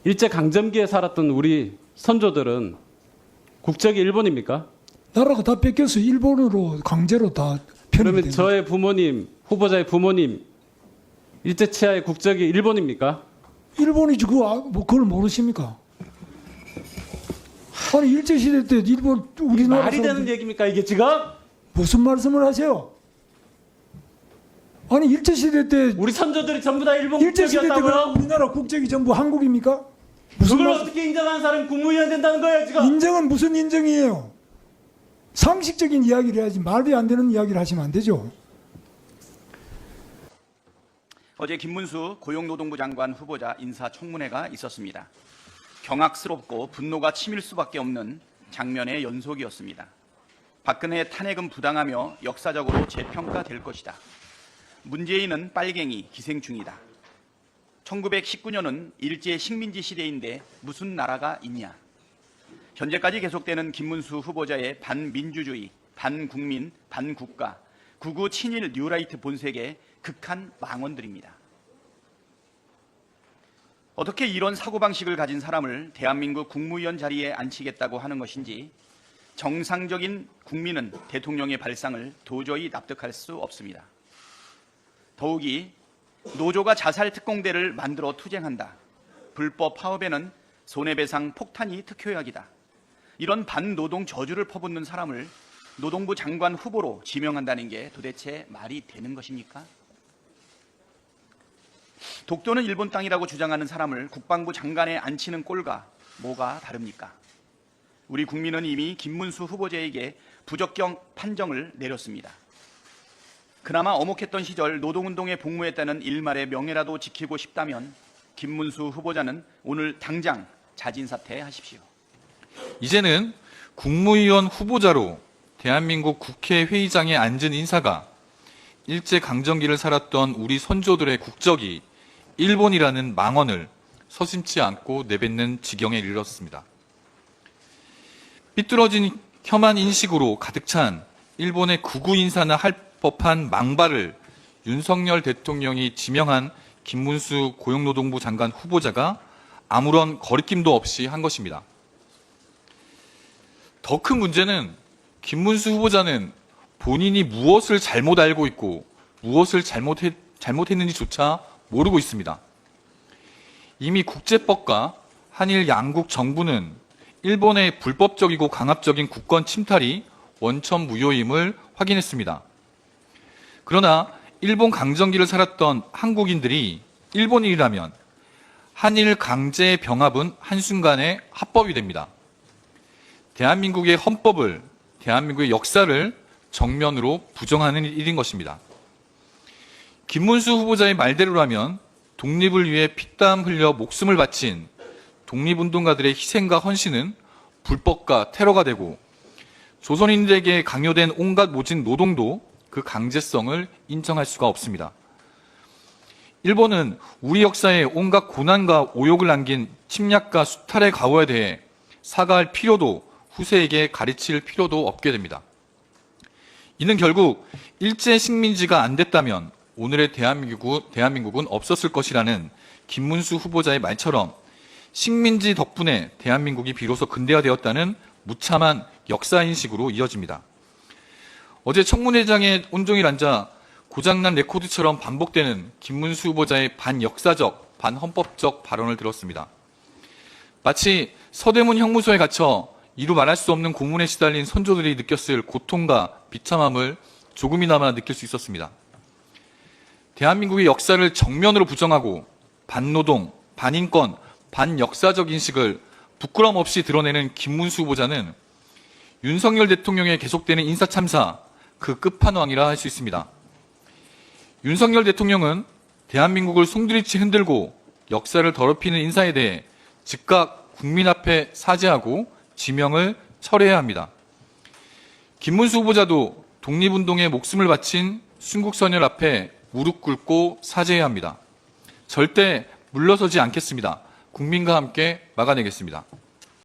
일제 강점기에 살았던 우리 선조들은 국적이 일본입니까? 나라가 다 뺏겨서 일본으로 강제로 다 편입이 그러면 된 저의 부모님, 후보자의 부모님 일제 치하의 국적이 일본입니까? 일본이지 그걸 모르십니까? 아니 일제 시대 때 일본 우리나라 말이 되는 사람들 얘기입니까 이게 지금? 무슨 말씀을 하세요? 아니 일제 시대 때 우리 선조들이 전부 다 일본 일제 시대 때 그럼 국적이었다고요? 우리나라 국적이 전부 한국입니까? 무슨 그걸 말, 어떻게 인정하는 사람이 국무위원 된다는 거예요 지금? 인정은 무슨 인정이에요? 상식적인 이야기를 해야지 말이 안 되는 이야기를 하시면 안 되죠. 어제 김문수 고용노동부 장관 후보자 인사청문회가 있었습니다. 경악스럽고 분노가 치밀 수밖에 없는 장면의 연속이었습니다. 박근혜 탄핵은 부당하며 역사적으로 재평가될 것이다. 문재인은 빨갱이 기생충이다. 1919년은 일제 식민지 시대인데 무슨 나라가 있냐. 현재까지 계속되는 김문수 후보자의 반민주주의, 반국민, 반국가, 극우 친일 뉴라이트 본색의 극한 망언들입니다. 어떻게 이런 사고방식을 가진 사람을 대한민국 국무위원 자리에 앉히겠다고 하는 것인지 정상적인 국민은 대통령의 발상을 도저히 납득할 수 없습니다. 더욱이 노조가 자살 특공대를 만들어 투쟁한다. 불법 파업에는 손해배상 폭탄이 특효약이다. 이런 반노동 저주를 퍼붓는 사람을 노동부 장관 후보로 지명한다는 게 도대체 말이 되는 것입니까? 독도는 일본 땅이라고 주장하는 사람을 국방부 장관에 앉히는 꼴과 뭐가 다릅니까? 우리 국민은 이미 김문수 후보자에게 부적격 판정을 내렸습니다. 그나마 어목했던 시절 노동운동에 복무했다는 일말의 명예라도 지키고 싶다면 김문수 후보자는 오늘 당장 자진사퇴하십시오. 이제는 국무위원 후보자로 대한민국 국회 회의장에 앉은 인사가 일제 강점기를 살았던 우리 선조들의 국적이 일본이라는 망언을 서슴지 않고 내뱉는 지경에 이르렀습니다. 삐뚤어진 혐한 인식으로 가득 찬 일본의 극우 인사나 할 법한 망발을 윤석열 대통령이 지명한 김문수 고용노동부 장관 후보자가 아무런 거리낌도 없이 한 것입니다. 더 큰 문제는 김문수 후보자는 본인이 무엇을 잘못 알고 있고 무엇을 잘못했는지조차 모르고 있습니다. 이미 국제법과 한일 양국 정부는 일본의 불법적이고 강압적인 국권 침탈이 원천 무효임을 확인했습니다. 그러나 일본 강점기를 살았던 한국인들이 일본인이라면 한일 강제 병합은 한순간에 합법이 됩니다. 대한민국의 헌법을, 대한민국의 역사를 정면으로 부정하는 일인 것입니다. 김문수 후보자의 말대로라면 독립을 위해 피땀 흘려 목숨을 바친 독립운동가들의 희생과 헌신은 불법과 테러가 되고 조선인들에게 강요된 온갖 모진 노동도 그 강제성을 인정할 수가 없습니다. 일본은 우리 역사에 온갖 고난과 오욕을 남긴 침략과 수탈의 과오에 대해 사과할 필요도 후세에게 가르칠 필요도 없게 됩니다. 이는 결국 일제 식민지가 안 됐다면 오늘의 대한민국은 없었을 것이라는 김문수 후보자의 말처럼 식민지 덕분에 대한민국이 비로소 근대화되었다는 무참한 역사인식으로 이어집니다. 어제 청문회장에 온종일 앉아 고장난 레코드처럼 반복되는 김문수 후보자의 반역사적, 반헌법적 발언을 들었습니다. 마치 서대문 형무소에 갇혀 이루 말할 수 없는 고문에 시달린 선조들이 느꼈을 고통과 비참함을 조금이나마 느낄 수 있었습니다. 대한민국의 역사를 정면으로 부정하고 반노동, 반인권, 반역사적 인식을 부끄럼 없이 드러내는 김문수 후보자는 윤석열 대통령의 계속되는 인사참사 그 끝판왕이라 할 수 있습니다. 윤석열 대통령은 대한민국을 송두리째 흔들고 역사를 더럽히는 인사에 대해 즉각 국민 앞에 사죄하고 지명을 철회해야 합니다. 김문수 후보자도 독립운동에 목숨을 바친 순국선열 앞에 무릎 꿇고 사죄해야 합니다. 절대 물러서지 않겠습니다. 국민과 함께 막아내겠습니다.